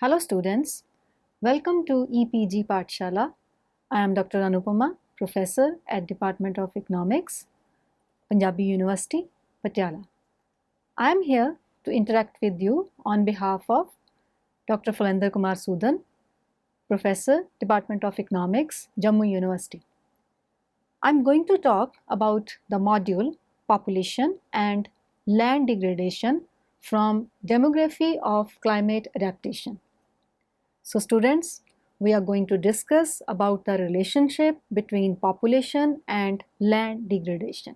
Hello students, welcome to EPG Pathshala. I am Dr. Anupama, Professor at Department of Economics, Punjabi University, Patiala. I am here to interact with you on behalf of Dr. Falender Kumar Sudan, Professor, Department of Economics, Jammu University. I am going to talk about the module Population and Land Degradation from Demography of Climate Adaptation. So students, we are going to discuss about the relationship between population and land degradation.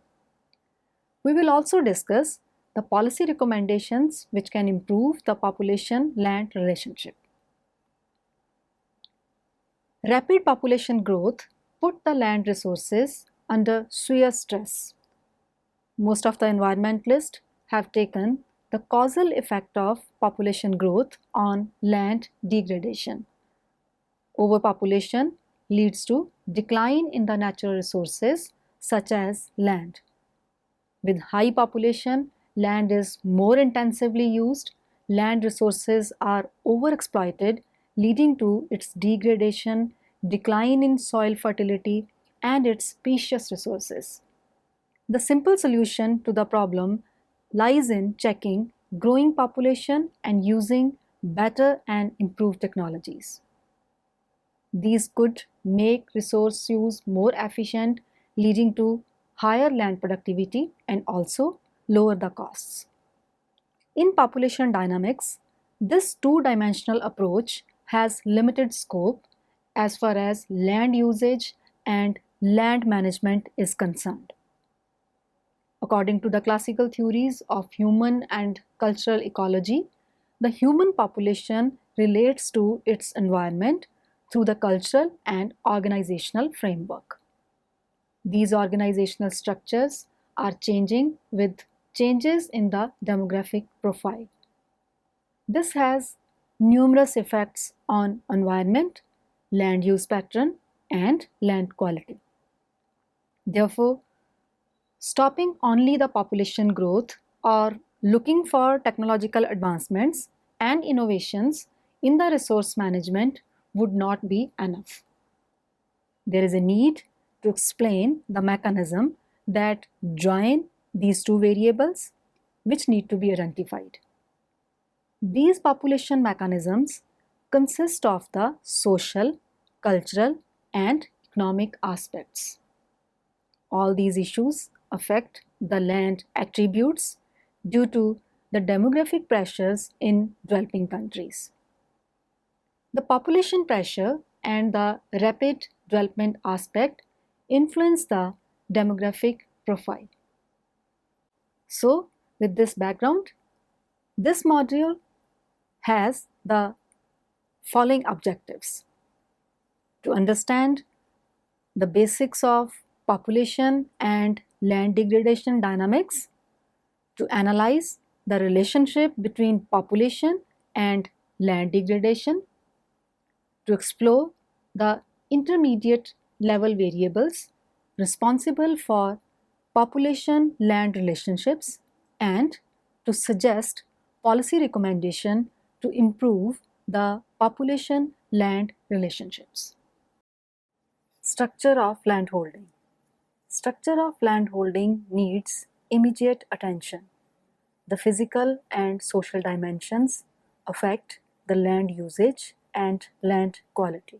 We will also discuss the policy recommendations which can improve the population-land relationship. Rapid population growth put the land resources under severe stress. Most of the environmentalists have taken the causal effect of population growth on land degradation. Overpopulation leads to decline in the natural resources such as land. With high population, land is more intensively used, land resources are overexploited, leading to its degradation, decline in soil fertility, and its precious resources. The simple solution to the problem lies in checking growing population and using better and improved technologies. These could make resource use more efficient, leading to higher land productivity and also lower the costs. In population dynamics, this two-dimensional approach has limited scope as far as land usage and land management is concerned. According to the classical theories of human and cultural ecology, the human population relates to its environment through the cultural and organizational framework. These organizational structures are changing with changes in the demographic profile. This has numerous effects on environment, land use pattern, and land quality. Therefore, stopping only the population growth or looking for technological advancements and innovations in the resource management would not be enough. There is a need to explain the mechanism that join these two variables which need to be identified. These population mechanisms consist of the social, cultural, and economic aspects. All these issues affect the land attributes due to the demographic pressures in developing countries. The population pressure and the rapid development aspect influence the demographic profile. So, with this background, this module has the following objectives: to understand the basics of population and land degradation dynamics, to analyze the relationship between population and land degradation, to explore the intermediate level variables responsible for population-land relationships, and to suggest policy recommendation to improve the population-land relationships. Structure of landholding. Structure of landholding needs immediate attention. The physical and social dimensions affect the land usage and land quality.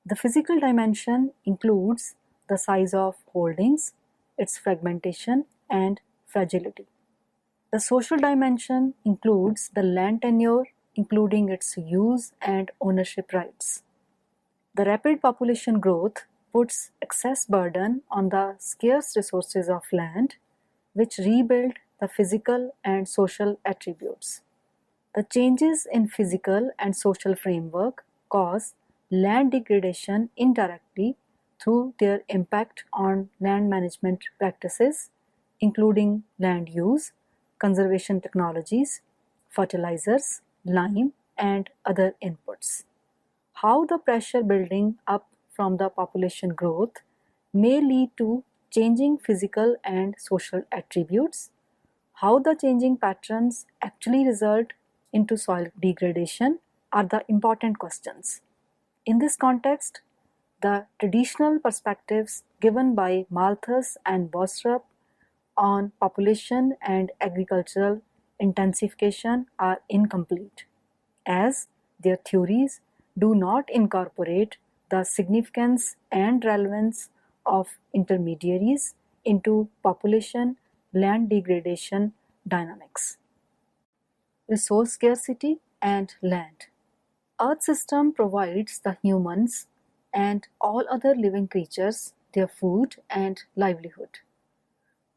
The physical dimension includes the size of holdings, its fragmentation, and fragility. The social dimension includes the land tenure, including its use and ownership rights. The rapid population growth puts excess burden on the scarce resources of land, which rebuild the physical and social attributes. The changes in physical and social framework cause land degradation indirectly through their impact on land management practices, including land use, conservation technologies, fertilizers, lime, and other inputs. How the pressure building up from the population growth may lead to changing physical and social attributes, how the changing patterns actually result into soil degradation are the important questions. In this context, the traditional perspectives given by Malthus and Bostrup on population and agricultural intensification are incomplete, as their theories do not incorporate the significance and relevance of intermediaries into population land degradation dynamics. Resource scarcity and land. Earth system provides the humans and all other living creatures their food and livelihood.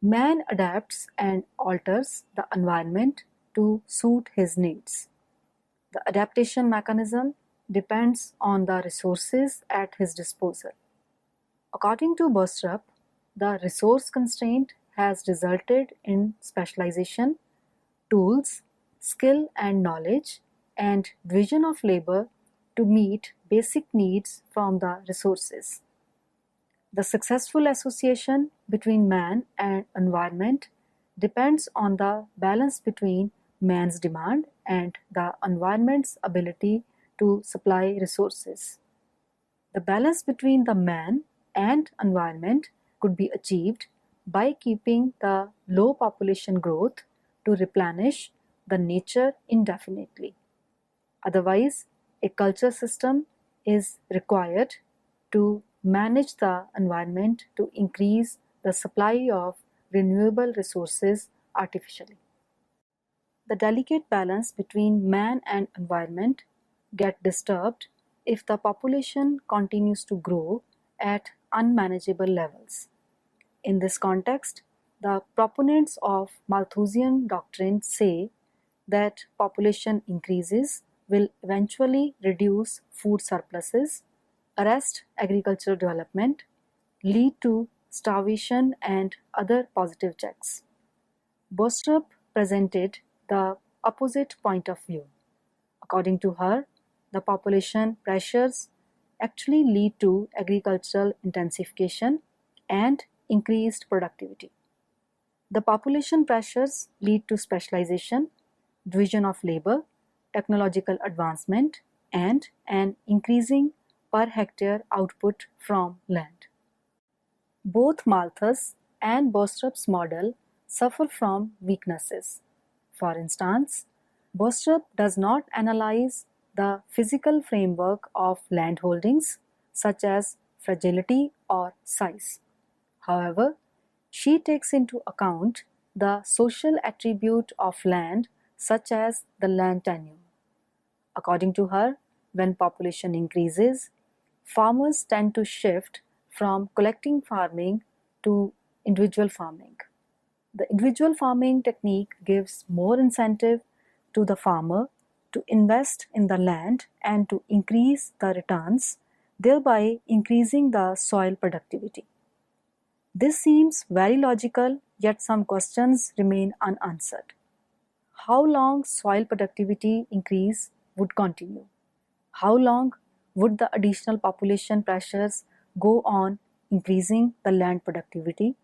Man adapts and alters the environment to suit his needs. The adaptation mechanism depends on the resources at his disposal. According to Bostrup, the resource constraint has resulted in specialization, tools, skill and knowledge, and division of labor to meet basic needs from the resources. The successful association between man and environment depends on the balance between man's demand and the environment's ability to supply resources. The balance between the man and environment could be achieved by keeping the low population growth to replenish the nature indefinitely. Otherwise, a culture system is required to manage the environment to increase the supply of renewable resources artificially. The delicate balance between man and environment get disturbed if the population continues to grow at unmanageable levels. In this context, the proponents of Malthusian doctrine say that population increases will eventually reduce food surpluses, arrest agricultural development, lead to starvation and other positive checks. Bostrup presented the opposite point of view. According to her, the population pressures actually lead to agricultural intensification and increased productivity. The population pressures lead to specialization, division of labor, technological advancement, and an increasing per hectare output from land. Both Malthus and Bostrup's model suffer from weaknesses. For instance, Bostrup does not analyze the physical framework of land holdings such as fragility or size. However, she takes into account the social attribute of land such as the land tenure. According to her, when population increases, farmers tend to shift from collecting farming to individual farming. The individual farming technique gives more incentive to the farmer to invest in the land and to increase the returns, thereby increasing the soil productivity. This seems very logical, yet some questions remain unanswered. How long soil productivity increase would continue? How long would the additional population pressures go on increasing the land productivity?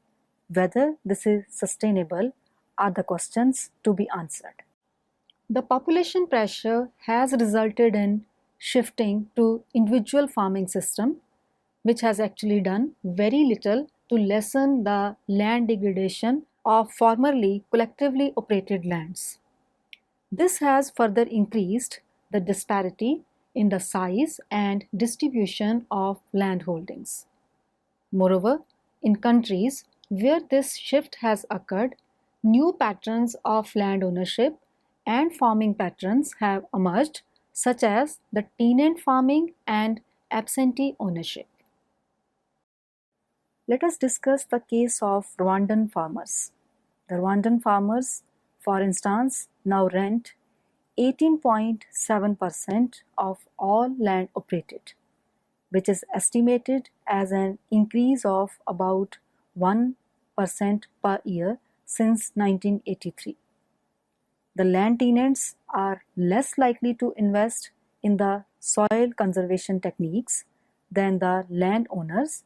Whether this is sustainable are the questions to be answered. The population pressure has resulted in shifting to individual farming system, which has actually done very little to lessen the land degradation of formerly collectively operated lands. This has further increased the disparity in the size and distribution of land holdings. Moreover, in countries where this shift has occurred, new patterns of land ownership and farming patterns have emerged, such as the tenant farming and absentee ownership. Let us discuss the case of Rwandan farmers. The Rwandan farmers, for instance, now rent 18.7% of all land operated, which is estimated as an increase of about 1% per year since 1983. The land tenants are less likely to invest in the soil conservation techniques than the landowners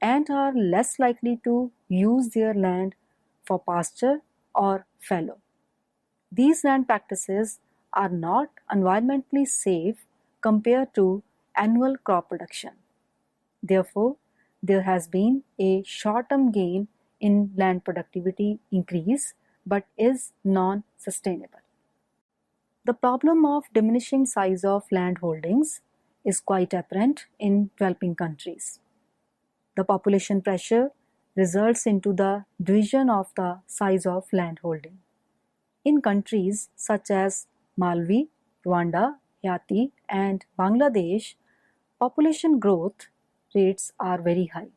and are less likely to use their land for pasture or fallow. These land practices are not environmentally safe compared to annual crop production. Therefore, there has been a short-term gain in land productivity increase but is non-sustainable. The problem of diminishing size of land holdings is quite apparent in developing countries. The population pressure results into the division of the size of land holding. In countries such as Malawi, Rwanda, Haiti, and Bangladesh, population growth rates are very high.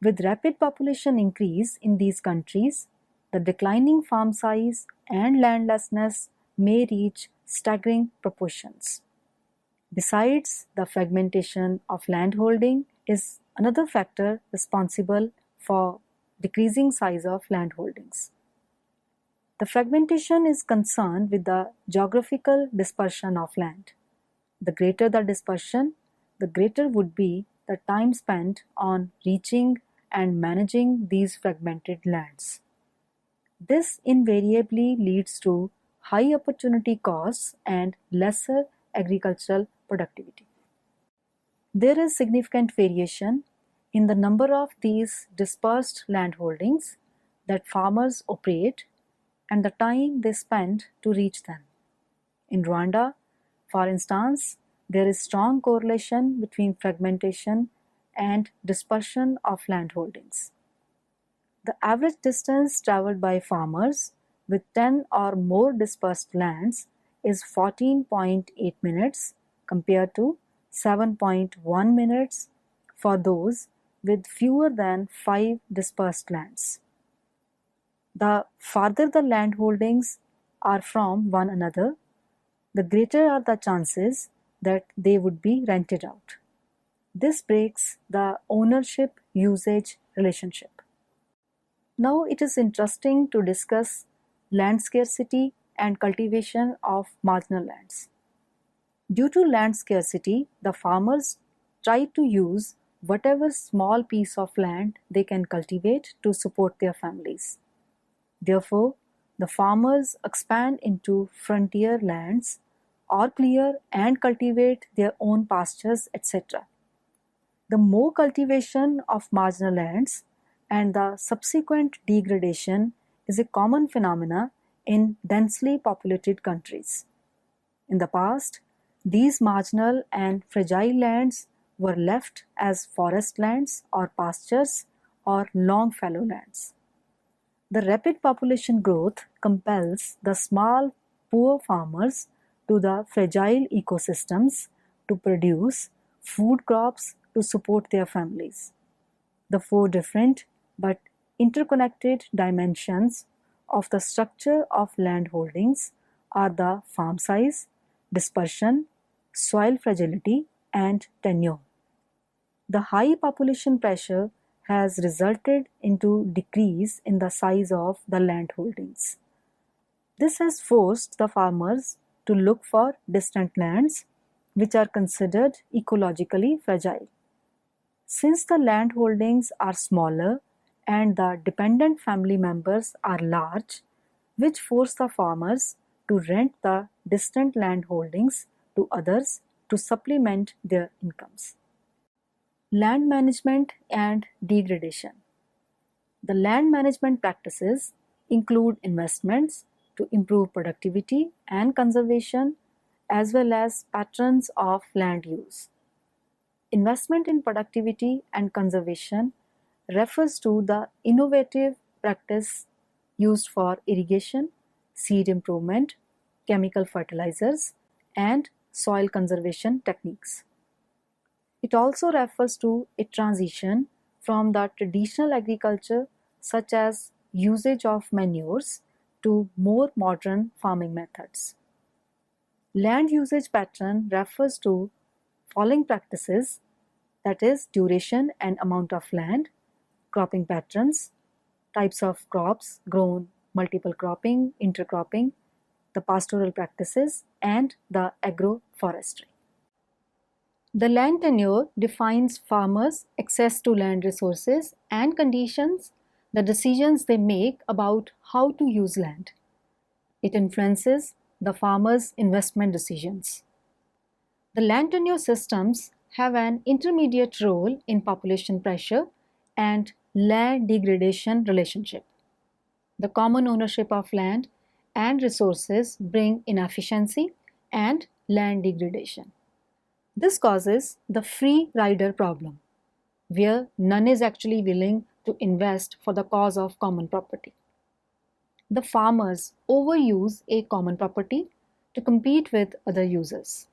With rapid population increase in these countries, the declining farm size and landlessness may reach staggering proportions. Besides, the fragmentation of landholding is another factor responsible for decreasing size of landholdings. The fragmentation is concerned with the geographical dispersion of land. The greater the dispersion, the greater would be the time spent on reaching and managing these fragmented lands. This invariably leads to high opportunity costs and lesser agricultural productivity. There is significant variation in the number of these dispersed landholdings that farmers operate and the time they spend to reach them. In Rwanda, for instance, there is strong correlation between fragmentation and dispersion of landholdings. The average distance traveled by farmers with 10 or more dispersed lands is 14.8 minutes compared to 7.1 minutes for those with fewer than 5 dispersed lands. The farther the landholdings are from one another, the greater are the chances that they would be rented out. This breaks the ownership-usage relationship. Now it is interesting to discuss land scarcity and cultivation of marginal lands. Due to land scarcity, the farmers try to use whatever small piece of land they can cultivate to support their families. Therefore, the farmers expand into frontier lands or clear and cultivate their own pastures, etc. The more cultivation of marginal lands and the subsequent degradation is a common phenomena in densely populated countries. In the past, these marginal and fragile lands were left as forest lands or pastures or long fallow lands. The rapid population growth compels the small, poor farmers to the fragile ecosystems to produce food crops to support their families. The four different but interconnected dimensions of the structure of land holdings are the farm size, dispersion, soil fragility, and tenure. The high population pressure has resulted into decrease in the size of the land holdings. This has forced the farmers to look for distant lands which are considered ecologically fragile. Since the land holdings are smaller and the dependent family members are large, which force the farmers to rent the distant land holdings to others to supplement their incomes. Land management and degradation. The land management practices include investments to improve productivity and conservation as well as patterns of land use. Investment in productivity and conservation refers to the innovative practice used for irrigation, seed improvement, chemical fertilizers, and soil conservation techniques. It also refers to a transition from the traditional agriculture such as usage of manures to more modern farming methods. Land usage pattern refers to following practices, that is duration and amount of land, cropping patterns, types of crops grown, multiple cropping, intercropping, the pastoral practices, and the agroforestry. The land tenure defines farmers' access to land resources and conditions the decisions they make about how to use land. It influences the farmer's investment decisions. The land tenure systems have an intermediate role in population pressure and land degradation relationship. The common ownership of land and resources bring inefficiency and land degradation. This causes the free rider problem, where none is actually willing to invest for the cause of common property. The farmers overuse a common property to compete with other users.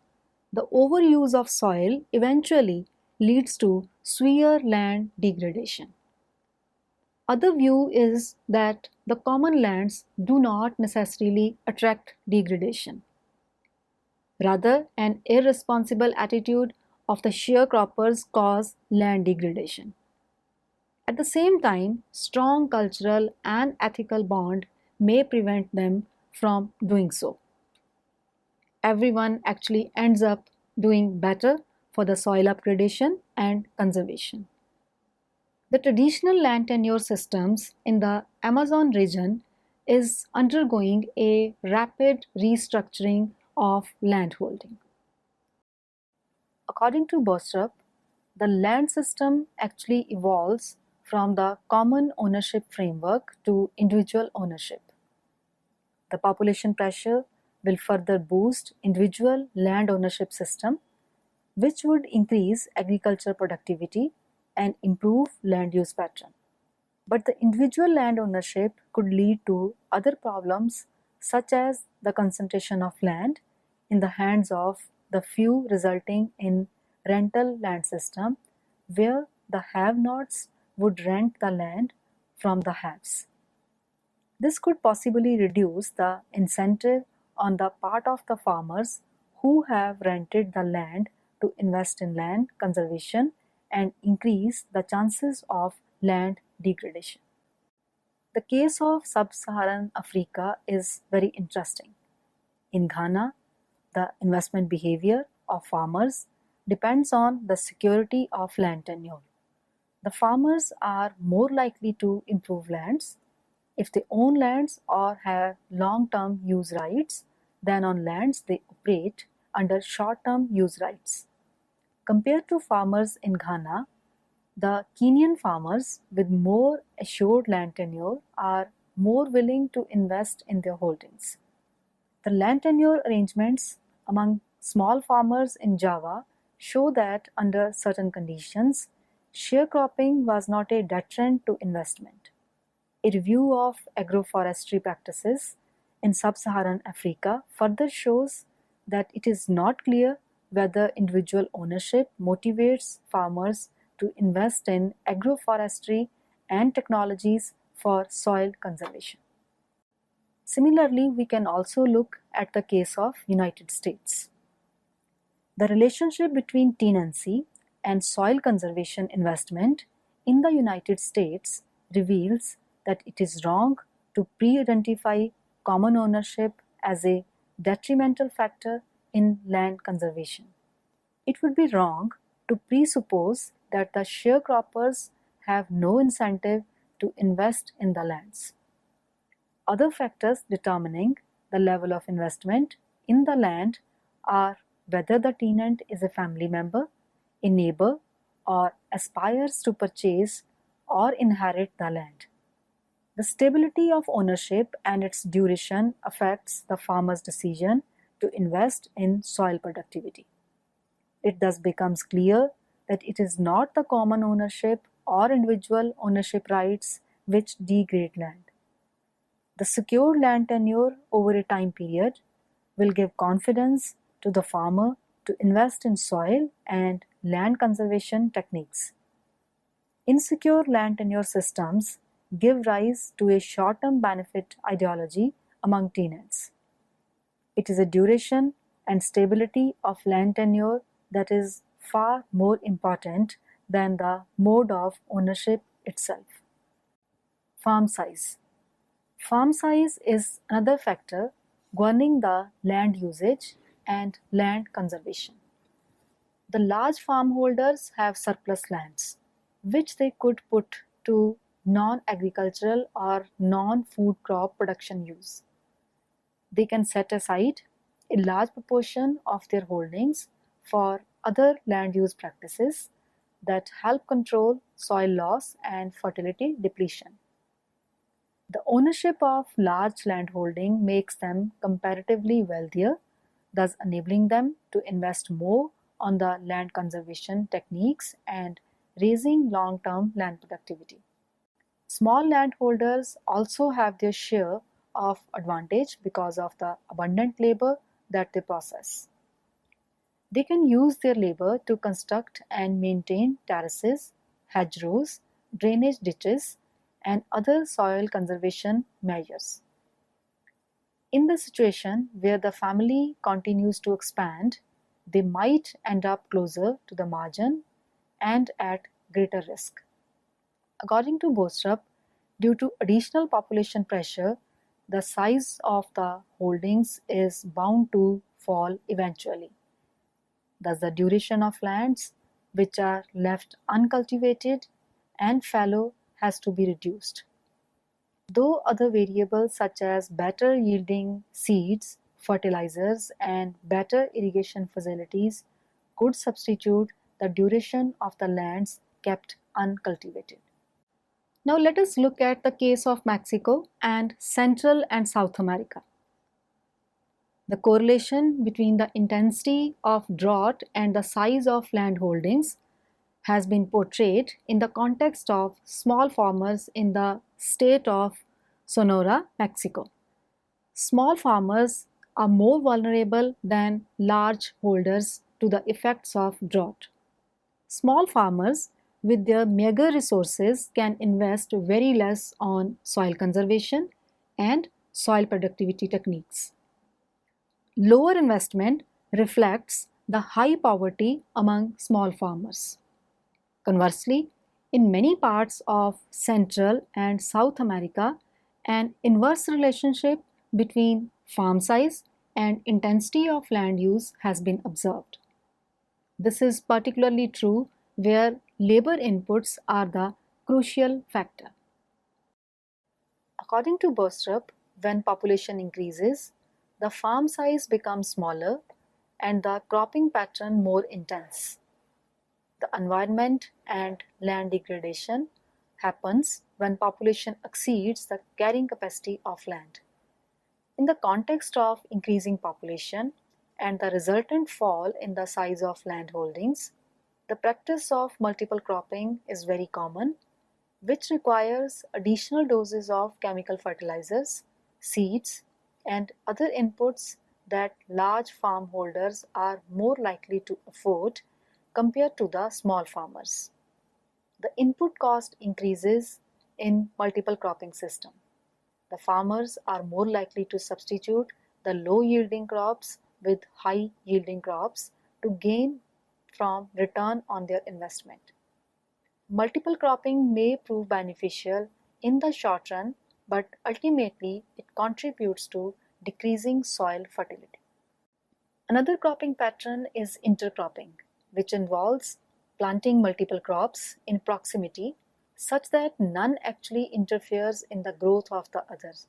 The overuse of soil eventually leads to severe land degradation. Other view is that the common lands do not necessarily attract degradation. Rather, an irresponsible attitude of the sharecroppers cause land degradation. At the same time, strong cultural and ethical bond may prevent them from doing so. Everyone actually ends up doing better for the soil upgradation and conservation. The traditional land tenure systems in the Amazon region is undergoing a rapid restructuring of landholding. According to Bostrup, the land system actually evolves from the common ownership framework to individual ownership. The population pressure will further boost individual land ownership system, which would increase agriculture productivity and improve land use pattern. But the individual land ownership could lead to other problems such as the concentration of land in the hands of the few, resulting in rental land system where the have-nots would rent the land from the haves. This could possibly reduce the incentive on the part of the farmers who have rented the land to invest in land conservation and increase the chances of land degradation. The case of sub-Saharan Africa is very interesting. In Ghana, the investment behavior of farmers depends on the security of land tenure. The farmers are more likely to improve lands if they own lands or have long-term use rights than on lands they operate under short-term use rights. Compared to farmers in Ghana, the Kenyan farmers with more assured land tenure are more willing to invest in their holdings. The land tenure arrangements among small farmers in Java show that under certain conditions, sharecropping was not a deterrent to investment. A review of agroforestry practices in sub-Saharan Africa further shows that it is not clear whether individual ownership motivates farmers to invest in agroforestry and technologies for soil conservation. Similarly, we can also look at the case of United States. The relationship between tenancy and soil conservation investment in the United States reveals that it is wrong to pre-identify common ownership as a detrimental factor in land conservation. It would be wrong to presuppose that the sharecroppers have no incentive to invest in the lands. Other factors determining the level of investment in the land are whether the tenant is a family member, a neighbor, or aspires to purchase or inherit the land. The stability of ownership and its duration affects the farmer's decision to invest in soil productivity. It thus becomes clear that it is not the common ownership or individual ownership rights which degrade land. The secure land tenure over a time period will give confidence to the farmer to invest in soil and land conservation techniques. Insecure land tenure systems give rise to a short-term benefit ideology among tenants. It is a duration and stability of land tenure that is far more important than the mode of ownership itself. Farm size. Farm size is another factor governing the land usage and land conservation. The large farm holders have surplus lands, which they could put to non-agricultural or non-food crop production use. they can set aside a large proportion of their holdings for other land use practices that help control soil loss and fertility depletion. The ownership of large landholding makes them comparatively wealthier, thus enabling them to invest more on the land conservation techniques and raising long-term land productivity. Small landholders also have their share of advantage because of the abundant labor that they process. They can use their labor to construct and maintain terraces, hedgerows, drainage ditches, and other soil conservation measures. In the situation where the family continues to expand, they might end up closer to the margin and at greater risk. According to Bostrup, due to additional population pressure, the size of the holdings is bound to fall eventually. Thus, the duration of lands which are left uncultivated and fallow has to be reduced. Though other variables such as better yielding seeds, fertilizers, and better irrigation facilities could substitute the duration of the lands kept uncultivated. Now let us look at the case of Mexico and Central and South America. The correlation between the intensity of drought and the size of land holdings has been portrayed in the context of small farmers in the state of Sonora, Mexico. Small farmers are more vulnerable than large holders to the effects of drought. Small farmers with their meager resources can invest very less on soil conservation and soil productivity techniques. Lower investment reflects the high poverty among small farmers. Conversely, in many parts of Central and South America, an inverse relationship between farm size and intensity of land use has been observed. This is particularly true where labor inputs are the crucial factor. According to Bostrup, when population increases, the farm size becomes smaller and the cropping pattern more intense. The environment and land degradation happens when population exceeds the carrying capacity of land. In the context of increasing population and the resultant fall in the size of land holdings, the practice of multiple cropping is very common, which requires additional doses of chemical fertilizers, seeds, and other inputs that large farm holders are more likely to afford compared to the small farmers. The input cost increases in multiple cropping system. The farmers are more likely to substitute the low yielding crops with high yielding crops to gain from return on their investment. Multiple cropping may prove beneficial in the short run, but ultimately it contributes to decreasing soil fertility. Another cropping pattern is intercropping, which involves planting multiple crops in proximity such that none actually interferes in the growth of the others.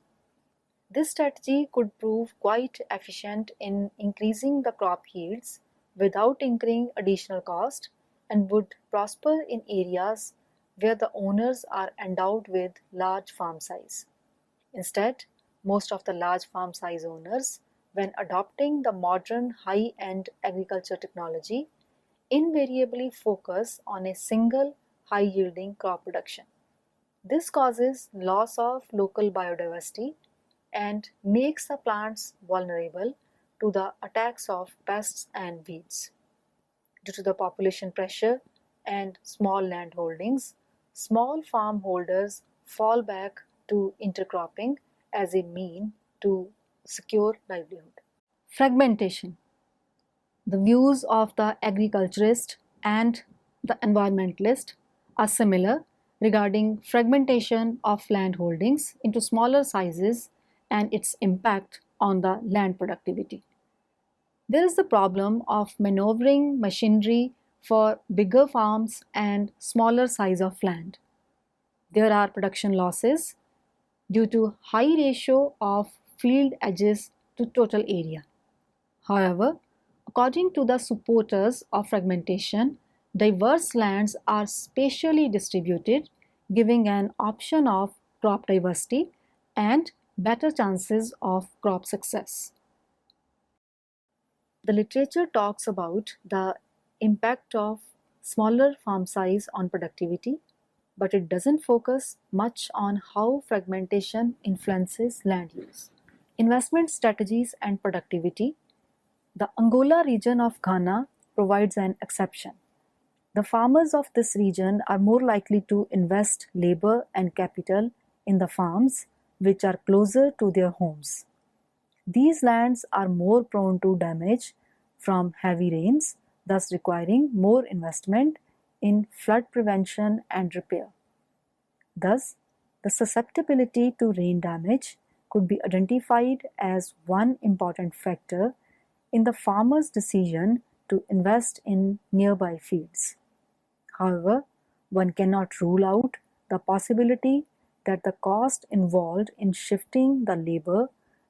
This strategy could prove quite efficient in increasing the crop yields without incurring additional cost and would prosper in areas where the owners are endowed with large farm size. Instead, most of the large farm size owners, when adopting the modern high-end agriculture technology, invariably focus on a single high-yielding crop production. This causes loss of local biodiversity and makes the plants vulnerable to the attacks of pests and weeds. Due to the population pressure and small land holdings, small farm holders fall back to intercropping as a mean to secure livelihood. Fragmentation. The views of the agriculturist and the environmentalist are similar regarding fragmentation of land holdings into smaller sizes and its impact on the land productivity. There is the problem of maneuvering machinery for bigger farms and smaller size of land. There are production losses due to high ratio of field edges to total area. However, according to the supporters of fragmentation, diverse lands are spatially distributed, giving an option of crop diversity and better chances of crop success. The literature talks about the impact of smaller farm size on productivity, but it doesn't focus much on how fragmentation influences land use. Investment strategies and productivity. The Angola region of Ghana provides an exception. The farmers of this region are more likely to invest labor and capital in the farms which are closer to their homes. These lands are more prone to damage from heavy rains, thus requiring more investment in flood prevention and repair. Thus, the susceptibility to rain damage could be identified as one important factor in the farmer's decision to invest in nearby fields. However, one cannot rule out the possibility that the cost involved in shifting the labor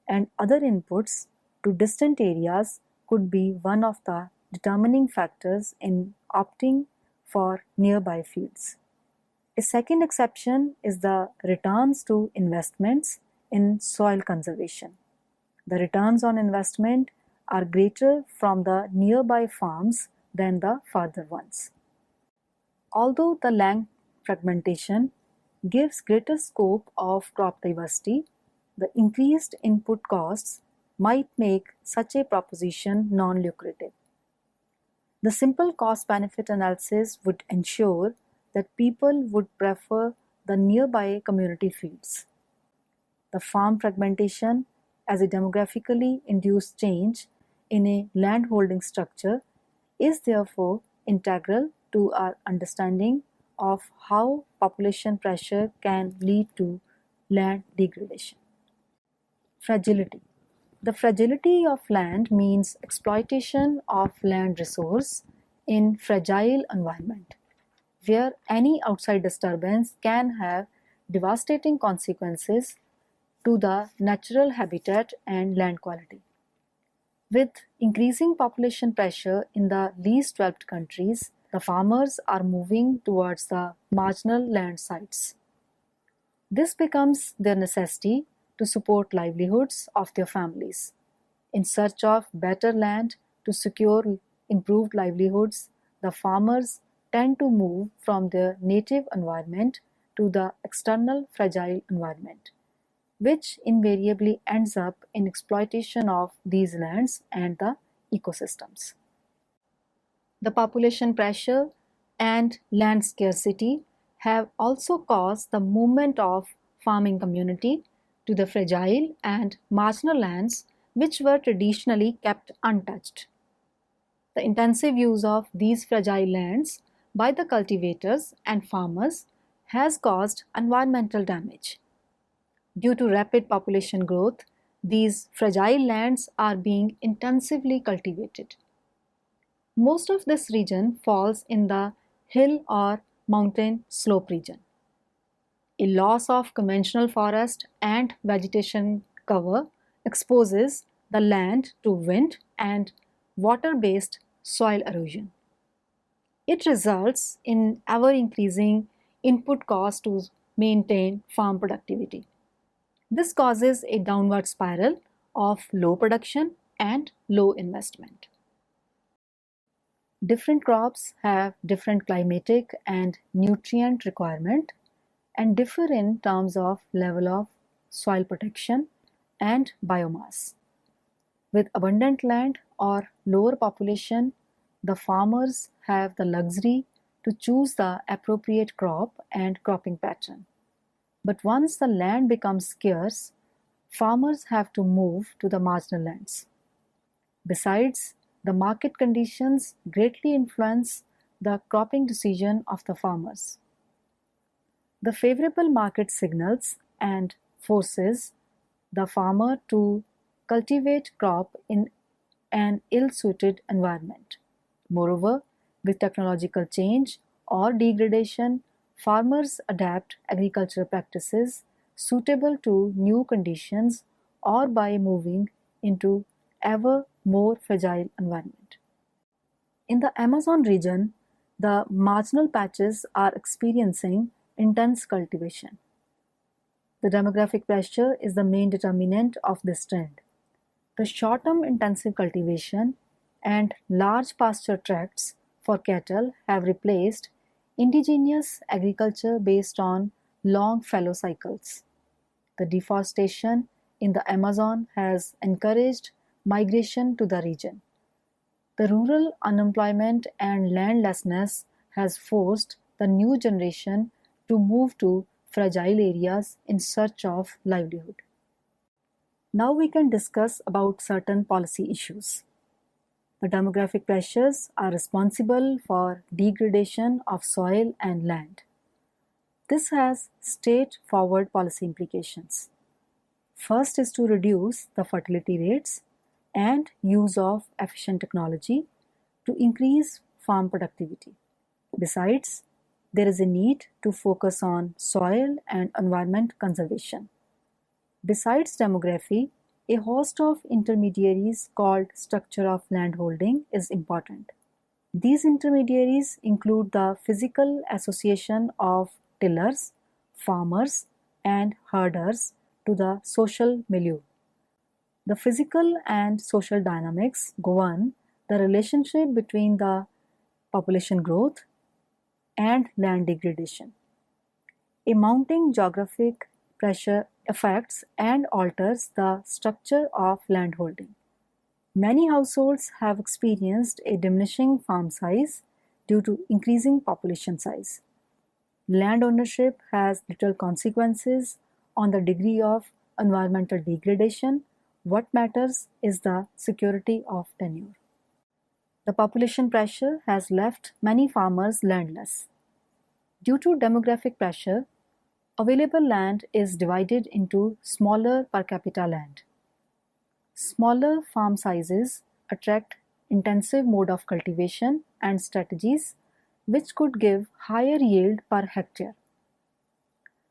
and other inputs to distant areas could be one of the determining factors in opting for nearby fields. A second exception is the returns to investments in soil conservation. The returns on investment are greater from the nearby farms than the farther ones. Although the land fragmentation gives greater scope of crop diversity, the increased input costs might make such a proposition non-lucrative. The simple cost-benefit analysis would ensure that people would prefer the nearby community fields. The farm fragmentation as a demographically induced change in a landholding structure is therefore integral to our understanding of how population pressure can lead to land degradation. Fragility. The fragility of land means exploitation of land resource in fragile environment, where any outside disturbance can have devastating consequences to the natural habitat and land quality. With increasing population pressure in the least developed countries, the farmers are moving towards the marginal land sites. This becomes their necessity to support livelihoods of their families. In search of better land to secure improved livelihoods, the farmers tend to move from their native environment to the external fragile environment, which invariably ends up in exploitation of these lands and the ecosystems. The population pressure and land scarcity have also caused the movement of farming community to the fragile and marginal lands which were traditionally kept untouched. The intensive use of these fragile lands by the cultivators and farmers has caused environmental damage. Due to rapid population growth, these fragile lands are being intensively cultivated. Most of this region falls in the hill or mountain slope region. A loss of conventional forest and vegetation cover exposes the land to wind and water-based soil erosion. It results in ever-increasing input costs to maintain farm productivity. This causes a downward spiral of low production and low investment. Different crops have different climatic and nutrient requirement and differ in terms of level of soil protection and biomass. With abundant land or lower population, the farmers have the luxury to choose the appropriate crop and cropping pattern. But once the land becomes scarce, farmers have to move to the marginal lands. Besides, the market conditions greatly influence the cropping decision of the farmers. The favorable market signals and forces the farmer to cultivate crop in an ill-suited environment. Moreover, with technological change or degradation, farmers adapt agricultural practices suitable to new conditions or by moving into ever more fragile environment. In the Amazon region, the marginal patches are experiencing intense cultivation. The demographic pressure is the main determinant of this trend. The short-term intensive cultivation and large pasture tracts for cattle have replaced indigenous agriculture based on long fallow cycles. The deforestation in the Amazon has encouraged migration to the region. The rural unemployment and landlessness has forced the new generation to move to fragile areas in search of livelihood. Now we can discuss about certain policy issues. The demographic pressures are responsible for degradation of soil and land. This has straightforward policy implications. First is to reduce the fertility rates and use of efficient technology to increase farm productivity. Besides, there is a need to focus on soil and environment conservation. Besides demography, a host of intermediaries called structure of landholding is important. These intermediaries include the physical association of tillers, farmers, and herders to the social milieu. The physical and social dynamics govern the relationship between the population growth and land degradation. A mounting geographic pressure affects and alters the structure of landholding. Many households have experienced a diminishing farm size due to increasing population size. Land ownership has little consequences on the degree of environmental degradation. What matters is the security of tenure. The population pressure has left many farmers landless. Due to demographic pressure, available land is divided into smaller per capita land. Smaller farm sizes attract intensive mode of cultivation and strategies which could give higher yield per hectare.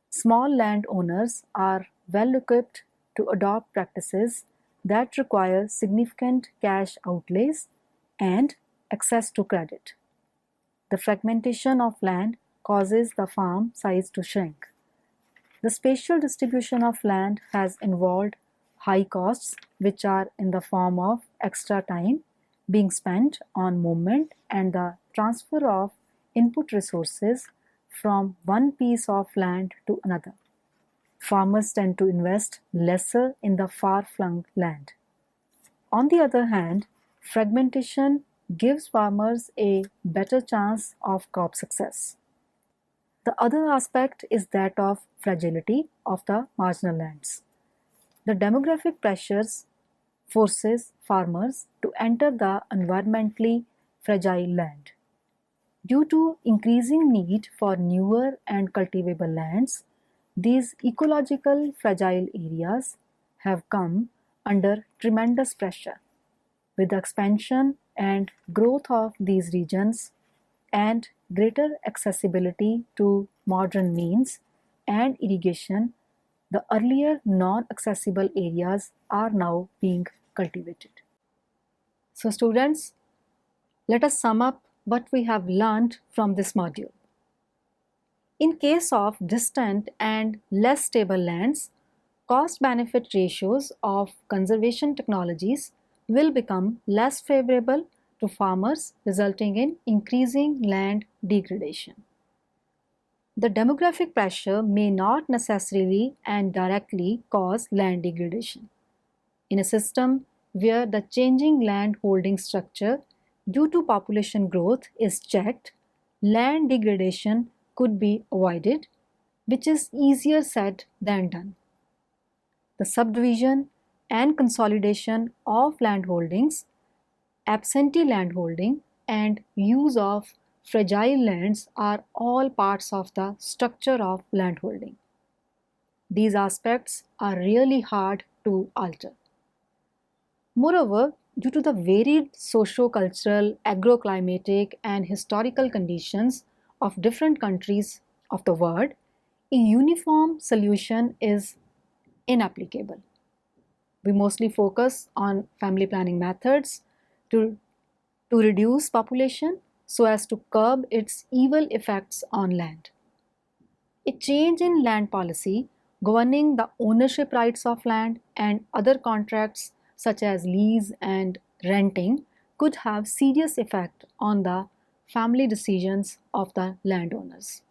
Small land owners are well equipped to adopt practices that require significant cash outlays and access to credit. The fragmentation of land causes the farm size to shrink. The spatial distribution of land has involved high costs, which are in the form of extra time being spent on movement and the transfer of input resources from one piece of land to another. Farmers tend to invest lesser in the far-flung land. On the other hand, fragmentation gives farmers a better chance of crop success. The other aspect is that of fragility of the marginal lands. The demographic pressures forces farmers to enter the environmentally fragile land. Due to increasing need for newer and cultivable lands, these ecological fragile areas have come under tremendous pressure. With the expansion and growth of these regions and greater accessibility to modern means and irrigation, the earlier non-accessible areas are now being cultivated. So students, let us sum up what we have learned from this module. In case of distant and less stable lands, cost-benefit ratios of conservation technologies will become less favorable to farmers, resulting in increasing land degradation. The demographic pressure may not necessarily and directly cause land degradation. In a system where the changing land holding structure due to population growth is checked, land degradation could be avoided, which is easier said than done. The subdivision and consolidation of land holdings, absentee landholding, and use of fragile lands are all parts of the structure of landholding. These aspects are really hard to alter. Moreover, due to the varied socio-cultural, agroclimatic, and historical conditions of different countries of the world, a uniform solution is inapplicable. We mostly focus on family planning methods to, to reduce population so as to curb its evil effects on land. A change in land policy governing the ownership rights of land and other contracts such as lease and renting could have serious effect on the family decisions of the landowners.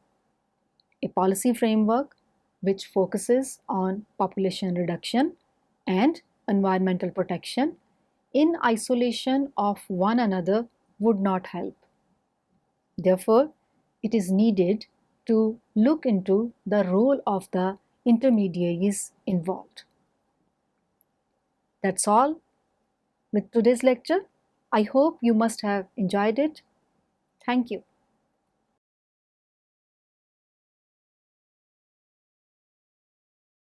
A policy framework which focuses on population reduction and environmental protection in isolation of one another would not help. Therefore, it is needed to look into the role of the intermediaries involved. That's all with today's lecture. I hope you must have enjoyed it. Thank you.